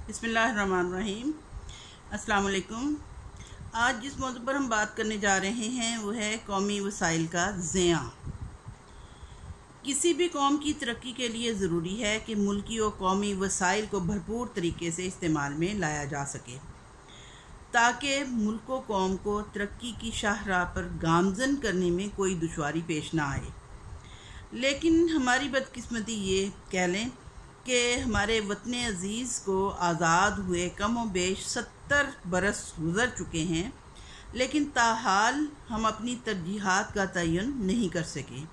بسم اللہ الرحمن الرحیم۔ السلام علیکم۔ آج جس موضوع پر ہم بات کرنے جا رہے ہیں وہ ہے قومی وسائل کا زیاں۔ کسی بھی قوم کی ترقی کے لیے ضروری ہے کہ ملکی و قومی وسائل کو بھرپور طریقے سے استعمال میں لایا جا سکے تاکہ ملک و قوم کو ترقی کی شاہراہ پر گامزن کرنے میں کوئی دشواری پیش نہ آئے۔ لیکن ہماری بدقسمتی یہ کہہ لیں کہ ہمارے وطن عزیز کو آزاد ہوئے کم و بیش 70 برس گزر چکے ہیں، لیکن تاحال ہم اپنی ترجیحات کا تعین نہیں کر سکے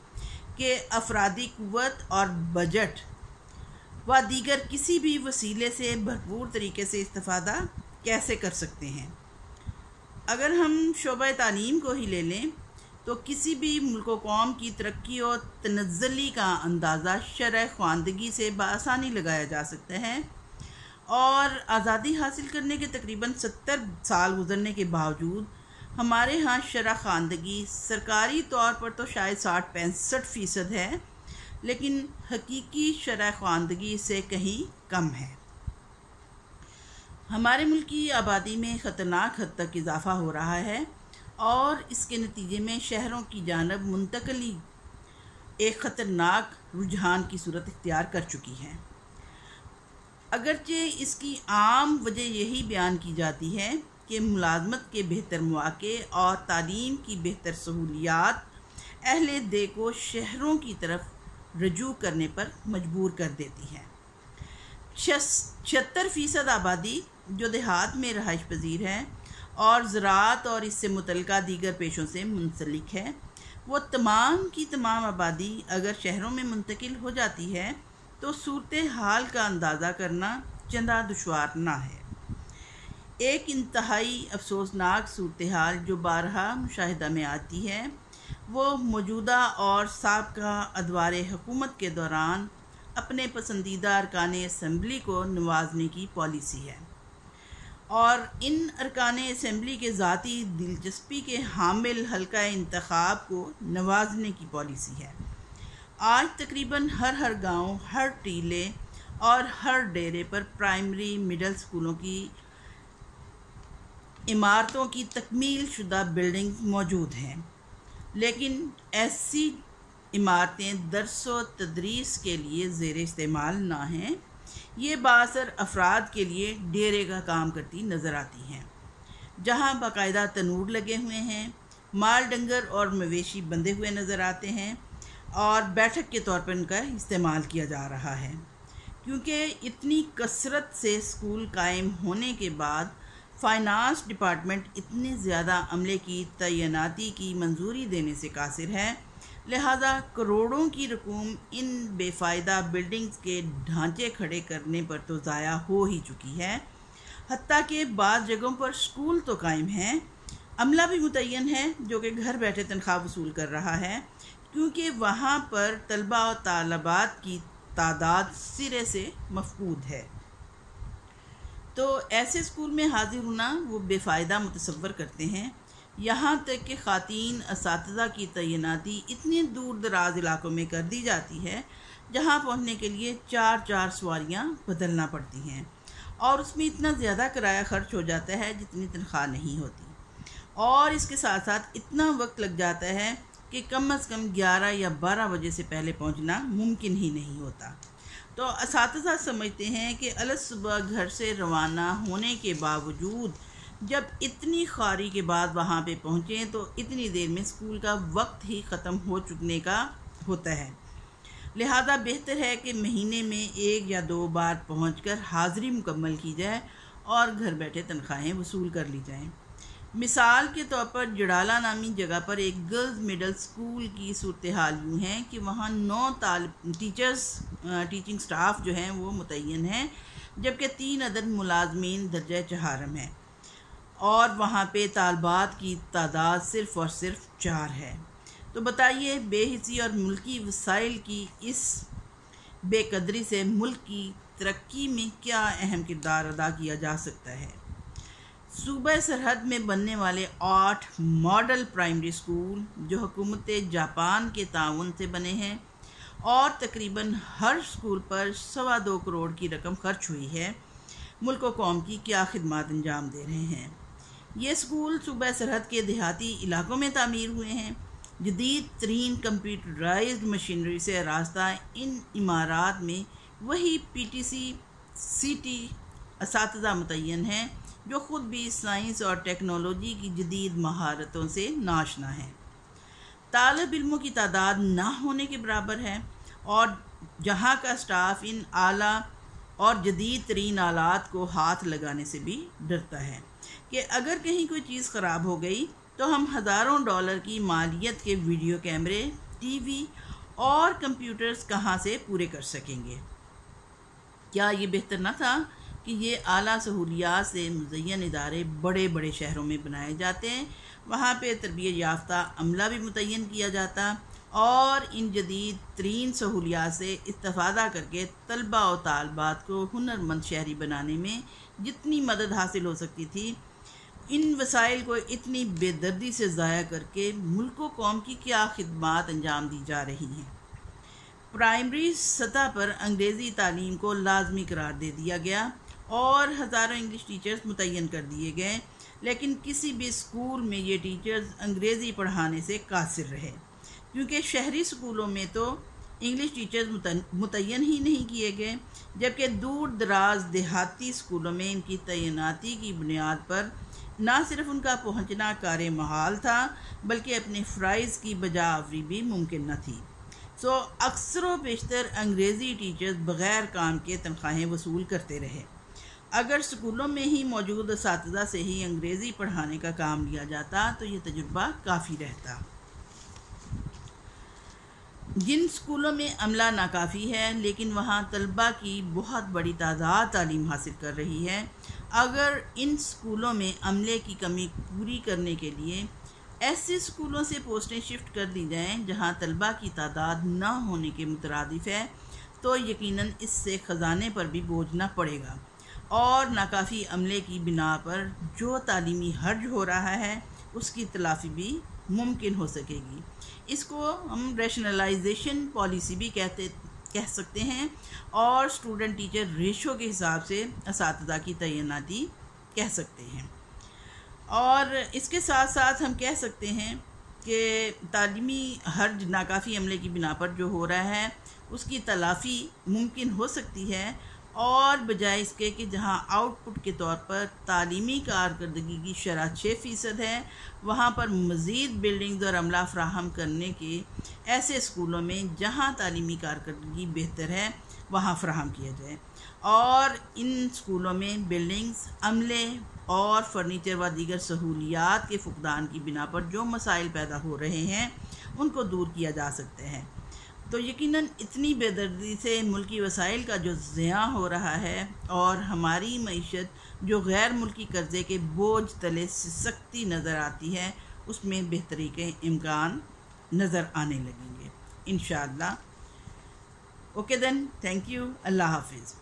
کہ افرادی قوت اور بجٹ و دیگر کسی بھی وسیلے سے بھرپور طریقے سے استفادہ کیسے کر سکتے ہیں۔ اگر ہم شعبہ تعلیم کو ہی لے لیں تو کسی بھی ملک و قوم کی ترقی و تنزلی کا اندازہ شرح خواندگی سے بآسانی لگایا جا سکتا ہے، اور آزادی حاصل کرنے کے تقریباً 70 سال گزرنے کے باوجود ہمارے ہاں شرح خواندگی سرکاری طور پر تو شاید 60-65% ہے، لیکن حقیقی شرح خواندگی اس سے کہیں کم ہے۔ ہمارے ملک کی آبادی میں خطرناک حد تک اضافہ ہو رہا ہے اور اس کے نتیجے میں شہروں کی جانب منتقلی ایک خطرناک رجحان کی صورت اختیار کر چکی ہے۔ اگرچہ اس کی عام وجہ یہی بیان کی جاتی ہے کہ ملازمت کے بہتر مواقع اور تعلیم کی بہتر سہولیات اہل دے کو شہروں کی طرف رجوع کرنے پر مجبور کر دیتی ہے۔ 76% آبادی جو دیہات میں رہائش پذیر ہے اور زراعت اور اس سے متعلقہ دیگر پیشوں سے منسلک ہے، وہ تمام کی تمام آبادی اگر شہروں میں منتقل ہو جاتی ہے تو صورتحال کا اندازہ کرنا چندہ دشوار نہ ہے۔ ایک انتہائی افسوسناک صورتحال جو بارہا مشاہدہ میں آتی ہے وہ موجودہ اور سابقہ ادوار حکومت کے دوران اپنے پسندیدہ ارکان اسمبلی کو نوازنے کی پالیسی ہے، اور ان ارکان اسمبلی کے ذاتی دلچسپی کے حامل حلقہ انتخاب کو نوازنے کی پالیسی ہے۔ آج تقریباً ہر گاؤں، ہر ٹیلے اور ہر ڈیرے پر پرائمری مڈل سکولوں کی عمارتوں کی تکمیل شدہ بلڈنگ موجود ہیں، لیکن ایسی عمارتیں درس و تدریس کے لیے زیر استعمال نہ ہیں۔ یہ بااثر افراد کے لیے ڈیرے کا کام کرتی نظر آتی ہیں، جہاں باقاعدہ تنور لگے ہوئے ہیں، مال ڈنگر اور مویشی بندھے ہوئے نظر آتے ہیں اور بیٹھک کے طور پر ان کا استعمال کیا جا رہا ہے۔ کیونکہ اتنی کثرت سے اسکول قائم ہونے کے بعد فائنانس ڈپارٹمنٹ اتنے زیادہ عملے کی تعیناتی کی منظوری دینے سے قاصر ہے، لہذا کروڑوں کی رقم ان بے فائدہ بلڈنگز کے ڈھانچے کھڑے کرنے پر تو ضائع ہو ہی چکی ہے۔ حتیٰ کہ بعض جگہوں پر اسکول تو قائم ہیں، عملہ بھی متعین ہے جو کہ گھر بیٹھے تنخواہ وصول کر رہا ہے، کیونکہ وہاں پر طلباء و طالبات کی تعداد سرے سے مفقود ہے۔ تو ایسے اسکول میں حاضر ہونا وہ بے فائدہ متصور کرتے ہیں، یہاں تک کہ خواتین اساتذہ کی تعیناتی اتنی دور دراز علاقوں میں کر دی جاتی ہے جہاں پہنچنے کے لیے 4 سواریاں بدلنا پڑتی ہیں، اور اس میں اتنا زیادہ کرایہ خرچ ہو جاتا ہے جتنی تنخواہ نہیں ہوتی، اور اس کے ساتھ ساتھ اتنا وقت لگ جاتا ہے کہ کم از کم 11 یا 12 بجے سے پہلے پہنچنا ممکن ہی نہیں ہوتا۔ تو اساتذہ سمجھتے ہیں کہ الصبح گھر سے روانہ ہونے کے باوجود جب اتنی خواری کے بعد وہاں پہ پہنچیں تو اتنی دیر میں اسکول کا وقت ہی ختم ہو چکنے کا ہوتا ہے، لہذا بہتر ہے کہ مہینے میں 1 یا 2 بار پہنچ کر حاضری مکمل کی جائے اور گھر بیٹھے تنخواہیں وصول کر لی جائیں۔ مثال کے طور پر جڑالہ نامی جگہ پر ایک گرلز مڈل سکول کی صورتحال یوں ہے کہ وہاں 9 ٹیچنگ سٹاف جو ہیں وہ متعین ہیں، جبکہ 3 عدد ملازمین درجہ چہارم ہیں، اور وہاں پہ طالبات کی تعداد صرف اور صرف 4 ہے۔ تو بتائیے بے حسی اور ملکی وسائل کی اس بے قدری سے ملک کی ترقی میں کیا اہم کردار ادا کیا جا سکتا ہے۔ صوبہ سرحد میں بننے والے 8 ماڈل پرائمری سکول جو حکومت جاپان کے تعاون سے بنے ہیں اور تقریباً ہر سکول پر 2.25 کروڑ کی رقم خرچ ہوئی ہے، ملک و قوم کی کیا خدمات انجام دے رہے ہیں۔ یہ اسکول صوبہ سرحد کے دیہاتی علاقوں میں تعمیر ہوئے ہیں۔ جدید ترین کمپیوٹرائزڈ مشینری سے آراستہ ان عمارات میں وہی PTCCT اساتذہ متعین ہیں جو خود بھی سائنس اور ٹیکنالوجی کی جدید مہارتوں سے ناشنا ہیں۔ طالب علموں کی تعداد نہ ہونے کے برابر ہے، اور جہاں کا اسٹاف ان اعلیٰ اور جدید ترین آلات کو ہاتھ لگانے سے بھی ڈرتا ہے کہ اگر کہیں کوئی چیز خراب ہو گئی تو ہم ہزاروں ڈالر کی مالیت کے ویڈیو کیمرے، ٹی وی اور کمپیوٹرز کہاں سے پورے کر سکیں گے۔ کیا یہ بہتر نہ تھا کہ یہ اعلیٰ سہولیات سے مزین ادارے بڑے بڑے شہروں میں بنائے جاتے ہیں، وہاں پہ تربیت یافتہ عملہ بھی متعین کیا جاتا اور ان جدید ترین سہولیات سے استفادہ کر کے طلباء و طالبات کو ہنرمند شہری بنانے میں جتنی مدد حاصل ہو سکتی تھی، ان وسائل کو اتنی بے دردی سے ضائع کر کے ملک و قوم کی کیا خدمات انجام دی جا رہی ہیں۔ پرائمری سطح پر انگریزی تعلیم کو لازمی قرار دے دیا گیا اور ہزاروں انگلش ٹیچرز متعین کر دیے گئے، لیکن کسی بھی اسکول میں یہ ٹیچرز انگریزی پڑھانے سے قاصر رہے، کیونکہ شہری اسکولوں میں تو انگلش ٹیچرز متعین ہی نہیں کیے گئے، جبکہ دور دراز دیہاتی اسکولوں میں ان کی تعیناتی کی بنیاد پر نہ صرف ان کا پہنچنا کار محال تھا بلکہ اپنے فرائض کی بجا آوری بھی ممکن نہ تھی۔ اکثر و بیشتر انگریزی ٹیچرز بغیر کام کے تنخواہیں وصول کرتے رہے۔ اگر اسکولوں میں ہی موجود اساتذہ سے ہی انگریزی پڑھانے کا کام لیا جاتا تو یہ تجربہ کافی رہتا۔ جن اسکولوں میں عملہ ناکافی ہے لیکن وہاں طلباء کی بہت بڑی تعداد تعلیم حاصل کر رہی ہے، اگر ان اسکولوں میں عملے کی کمی پوری کرنے کے لیے ایسے اسکولوں سے پوسٹیں شفٹ کر دی جائیں جہاں طلباء کی تعداد نہ ہونے کے مترادف ہے تو یقیناً اس سے خزانے پر بھی بوجھ نہ پڑے گا، اور ناکافی عملے کی بنا پر جو تعلیمی حرج ہو رہا ہے اس کی تلافی بھی ممکن ہو سکے گی۔ اس کو ہم ریشنلائزیشن پالیسی بھی کہہ سکتے ہیں، اور اسٹوڈنٹ ٹیچر ریشو کے حساب سے اساتذہ کی تعیناتی کہہ سکتے ہیں۔ اور اس کے ساتھ ساتھ ہم کہہ سکتے ہیں کہ تعلیمی حرج ناکافی عملے کی بنا پر جو ہو رہا ہے اس کی تلافی ممکن ہو سکتی ہے، اور بجائے اس کے کہ جہاں آؤٹ پٹ کے طور پر تعلیمی کارکردگی کی شرح 6% ہے، وہاں پر مزید بلڈنگز اور عملہ فراہم کرنے کے ایسے اسکولوں میں جہاں تعلیمی کارکردگی بہتر ہے وہاں فراہم کیا جائے، اور ان اسکولوں میں بلڈنگز، عملے اور فرنیچر و دیگر سہولیات کے فقدان کی بنا پر جو مسائل پیدا ہو رہے ہیں ان کو دور کیا جا سکتے ہیں۔ تو یقیناً اتنی بے دردی سے ملکی وسائل کا جو ضیاع ہو رہا ہے اور ہماری معیشت جو غیر ملکی قرضے کے بوجھ تلے سسکتی نظر آتی ہے، اس میں بہتری کے امکان نظر آنے لگیں گے انشاءاللہ۔ اوکے دین، تھینک یو، اللہ حافظ۔